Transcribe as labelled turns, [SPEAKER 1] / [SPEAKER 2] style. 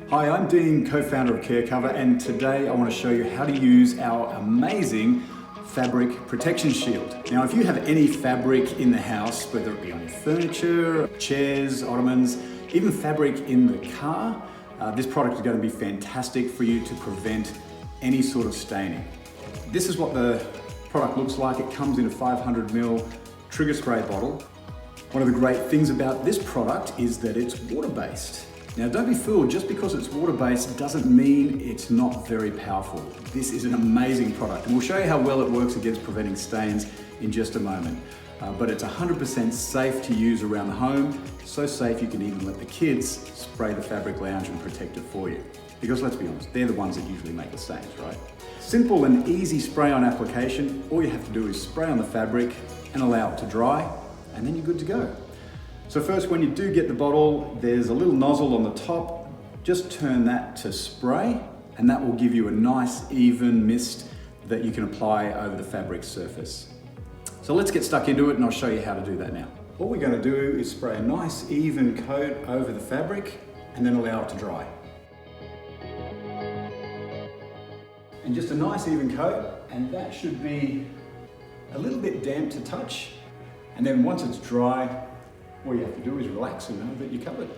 [SPEAKER 1] Hi, I'm Dean, co-founder of CareCover, and today I want to show you how to use our amazing fabric protection shield. Now, if you have any fabric in the house, whether it be on your furniture, chairs, ottomans, even fabric in the car, this product is going to be fantastic for you to prevent any sort of staining. This is what the product looks like. It comes in a 500ml trigger spray bottle. One of the great things about this product is that it's water-based. Now, don't be fooled, just because it's water-based doesn't mean it's not very powerful. This is an amazing product, and we'll show you how well it works against preventing stains in just a moment. But it's 100% safe to use around the home, so safe you can even let the kids spray the fabric lounge and protect it for you. Because let's be honest, they're the ones that usually make the stains, right? Simple and easy spray-on application. All you have to do is spray on the fabric and allow it to dry, and then you're good to go. So first, when you do get the bottle, there's a little nozzle on the top. Just turn that to spray, and that will give you a nice even mist that you can apply over the fabric surface. So let's get stuck into it, and I'll show you how to do that now. What we're going to do is spray a nice even coat over the fabric and then allow it to dry. And just a nice even coat, and that should be a little bit damp to touch. And then once it's dry, all you have to do is relax and know that you're covered.